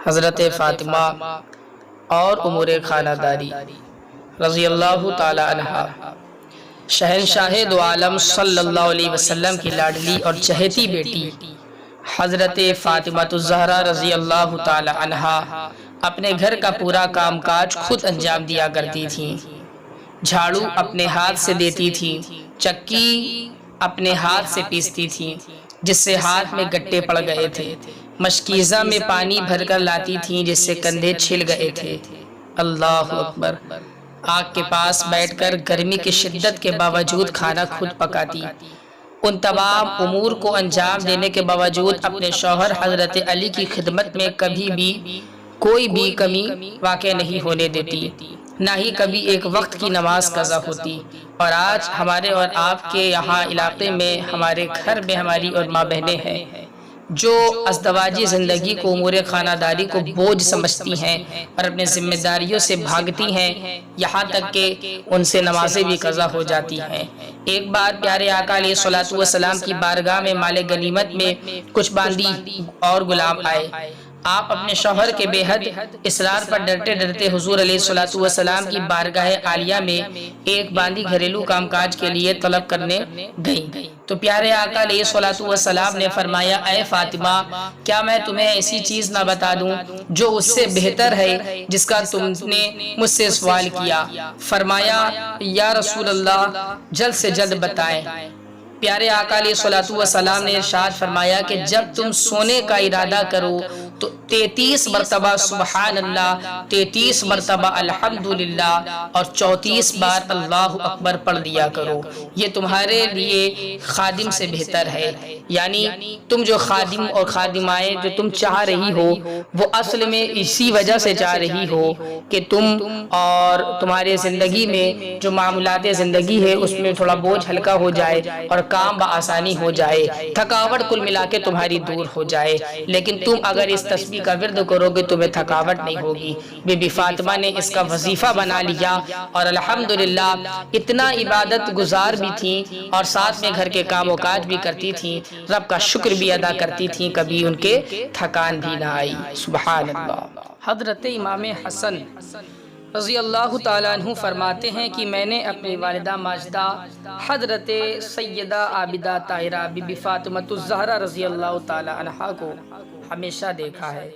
حضرت فاطمہ اور امور خانہ داری رضی اللہ تعالی عنہ شہنشاہ دو عالم صلی اللہ علیہ وسلم کی لاڈلی اور چہیتی بیٹی حضرت فاطمہ الزہرا رضی اللہ تعالی عنہ اپنے گھر کا پورا کام کاج خود انجام دیا کرتی تھیں۔ جھاڑو اپنے ہاتھ سے دیتی تھیں، چکی اپنے ہاتھ سے پیستی تھیں جس سے ہاتھ میں گٹے پڑ گئے تھے، مشکیزہ میں پانی بھر کر لاتی تھیں جس سے کندھے چھل گئے تھے۔ اللہ اکبر۔ آگ کے پاس بیٹھ کر گرمی کی شدت کے باوجود کھانا خود پکاتی۔ ان تمام امور کو انجام دینے کے باوجود اپنے شوہر حضرت علی کی خدمت میں کبھی بھی کوئی بھی کمی واقع نہیں ہونے دیتی، نہ ہی کبھی ایک وقت کی نماز قضا ہوتی۔ اور آج ہمارے اور آپ کے یہاں علاقے میں ہمارے گھر میں ہماری اور ماں بہنیں ہیں جو ازدواجی زندگی کو امور خانہ داری کو بوجھ سمجھتی ہیں اور اپنے ذمہ داریوں سے بھاگتی ہیں، یہاں تک کہ ان سے نمازیں بھی قضا ہو جاتی ہیں۔ ایک بار پیارے آقا علیہ الصلوۃ والسلام کی بارگاہ میں مال غنیمت میں کچھ باندی اور غلام آئے۔ آپ اپنے شوہر کے بے حد اصرار پر ڈرتے ڈرتے حضور علیہ الصلوۃ والسلام کی بارگاہ عالیہ میں ایک باندی گھریلو کام کاج کے لیے طلب کرنے گئیں تو پیارے آقا علیہ الصلوۃ والسلام نے فرمایا، اے فاطمہ، کیا میں تمہیں ایسی چیز نہ بتا دوں جو اس سے بہتر ہے جس کا تم نے مجھ سے سوال کیا؟ فرمایا، یا رسول اللہ، جلد سے جلد بتائیں۔ پیارے آقا علیہ الصلوۃ والسلام نے ارشاد فرمایا کہ جب تم سونے کا ارادہ کرو تو 33 مرتبہ سبحان اللہ، 33 مرتبہ الحمدللہ اور 34 بار اللہ اکبر پڑھ دیا کرو، یہ تمہارے لیے خادم سے بہتر ہے۔ یعنی تم جو خادم اور خادمائیں جو تم چاہ رہی ہو وہ اصل میں اسی وجہ سے چاہ رہی ہو کہ تم اور تمہارے زندگی میں جو معاملات زندگی ہے اس میں تھوڑا بوجھ ہلکا ہو جائے اور کام بآسانی ہو جائے، تھکاوٹ کل ملا کے تمہاری دور ہو جائے۔ لیکن تم اگر اس تسبیح کا ورد کرو گے تمہیں تھکاوٹ نہیں ہوگی۔ بی بی فاطمہ نے اس کا وظیفہ بنا لیا اور الحمدللہ اتنا عبادت گزار بھی تھیں اور ساتھ میں گھر کے کام و کاج بھی کرتی تھیں، رب کا شکر بھی ادا کرتی تھیں، کبھی ان کے تھکان بھی نہ آئی۔ سبحان اللہ۔ حضرت امام حسن رضی اللہ تعالیٰ عنہ فرماتے ہیں کہ میں نے اپنی والدہ ماجدہ حضرت سیدہ عابدہ طاہرہ بی بی فاطمہ الزہرا رضی اللہ تعالیٰ عنہ کو ہمیشہ دیکھا ہے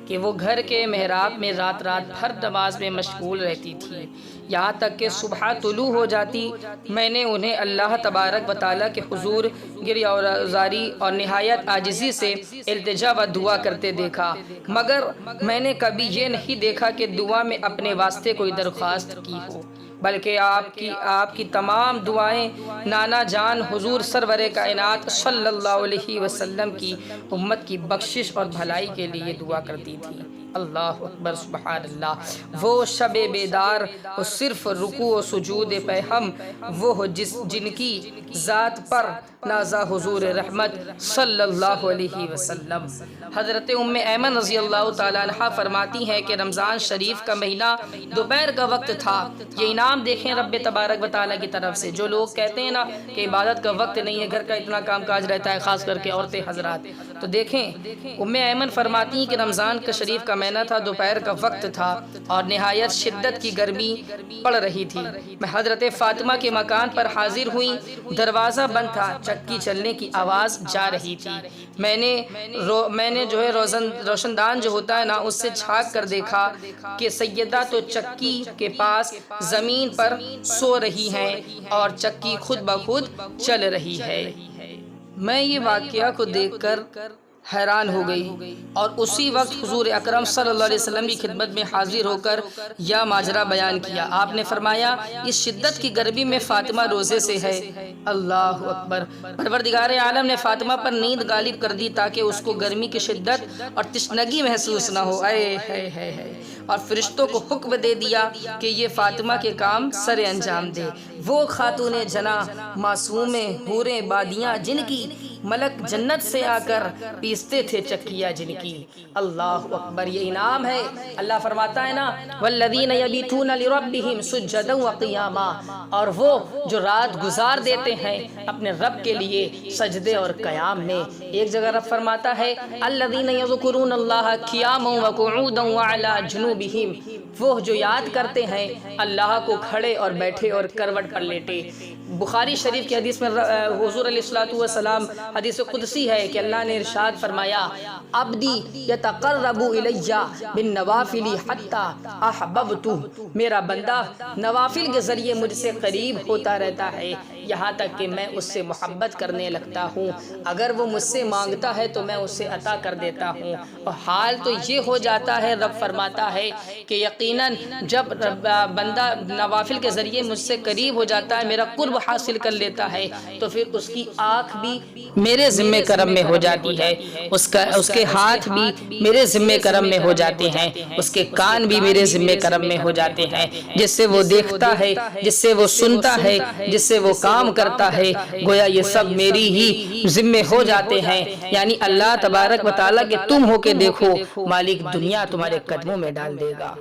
کہ وہ گھر کے محراب میں رات بھر نماز میں مشغول رہتی تھی، یہاں تک کہ صبح طلوع ہو جاتی۔ میں نے انہیں اللہ تبارک و تعالیٰ کے حضور گریہ گزاری اور نہایت عاجزی سے التجا و دعا کرتے دیکھا، مگر میں نے کبھی یہ نہیں دیکھا کہ دعا میں اپنے واسطے کوئی درخواست کی ہو، بلکہ آپ کی تمام دعائیں نانا جان حضور سرور کائنات صلی اللہ علیہ وسلم کی امت کی بخشش اور بھلائی کے لیے دعا کرتی تھی۔ اللہ اکبر، سبحان اللہ۔ وہ شب بیدار صرف رکوع و سجود پہ ہم، وہ جن کی ذات پر نازا حضور رحمت صلی اللہ علیہ وسلم۔ حضرت ام ایمن رضی اللہ تعالیٰ عنہ فرماتی ہیں کہ رمضان شریف کا مہینہ دوپہر کا وقت تھا۔ یہ انعام دیکھیں رب تبارک و تعالیٰ کی طرف سے۔ جو لوگ کہتے ہیں نا کہ عبادت کا وقت نہیں ہے، گھر کا اتنا کام کاج رہتا ہے، خاص کر کے عورتیں حضرات، تو دیکھیں ام ایمن فرماتی ہیں کہ رمضان کا شریف کا مہینہ تھا، دوپہر کا وقت تھا اور نہایت شدت کی گرمی پڑ رہی تھی۔ میں حضرت فاطمہ کے مکان پر حاضر ہوئی، دروازہ بند تھا، چکی چلنے کی آواز جا رہی تھی۔ میں نے جو ہے روشن دان جو ہوتا ہے نا اس سے جھانک کر دیکھا کہ سیدہ تو چکی کے پاس زمین پر سو رہی ہیں اور چکی خود بخود چل رہی ہے۔ میں یہ واقعہ کو دیکھ کر حیران ہو گئی اور اسی وقت حضور اکرم صلی اللہ علیہ وسلم کی خدمت میں حاضر ہو کر یہ ماجرا بیان کیا۔ آپ نے فرمایا، اس شدت کی گرمی میں فاطمہ روزے سے ہے۔ اللہ اکبر۔ پروردگار عالم نے فاطمہ پر نیند غالب کر دی تاکہ اس کو گرمی کی شدت اور تشنگی محسوس نہ ہو۔ اور فرشتوں کو حکم دے دیا کہ یہ فاطمہ کے کام سر انجام دے۔ وہ خاتون جناح، معصومیں، حوریں بادیاں جن کی ملک جنت سے آ کر پیستے تھے چکیاں جن کی۔ اللہ اکبر، یہ انعام ہے۔ اللہ فرماتا ہے نا والذین یبیتون لربہم سجدا وقیاما، اور وہ جو رات گزار دیتے ہیں اپنے رب کے لیے سجدے اور قیام میں۔ ایک جگہ رب فرماتا ہے الذین یذکرون اللہ قیاما وقعودا وعلی جنوبہم، وہ جو یاد کرتے ہیں اللہ کو کھڑے اور بیٹھے اور کروٹ پر لیٹے۔ بخاری شریف کی حدیث میں حضور علیہ الصلوۃ والسلام، حدیث قدسی ہے کہ اللہ نے ارشاد فرمایا عبدی یتقرب الی بالنوافل حتی احببتہ، میرا بندہ نوافل کے ذریعے مجھ سے قریب ہوتا رہتا ہے یہاں تک کہ میں اس سے محبت کرنے لگتا ہوں۔ اگر وہ مجھ سے مانگتا ہے تو میں اسے عطا کر دیتا ہوں۔ اور حال تو یہ ہو جاتا ہے، رب فرماتا ہے کہ یقیناً جب بندہ نوافل کے ذریعے مجھ سے قریب ہو جاتا ہے، میرا قرب حاصل کر لیتا ہے، تو پھر اس کی آنکھ بھی میرے ذمہ کرم میں ہو جاتی ہے، اس کے ہاتھ بھی میرے ذمہ کرم میں ہو جاتے ہیں، اس کے کان بھی میرے ذمہ کرم میں ہو جاتے ہیں، جس سے وہ دیکھتا ہے، جس سے وہ سنتا ہے، جس سے وہ کام کرتا ہے، گویا یہ سب میری ہی ذمہ ہو جاتے ہیں۔ یعنی اللہ تبارک و تعالیٰ کہ تم ہو کے دیکھو، مالک دنیا تمہارے قدموں میں ڈال دے گا۔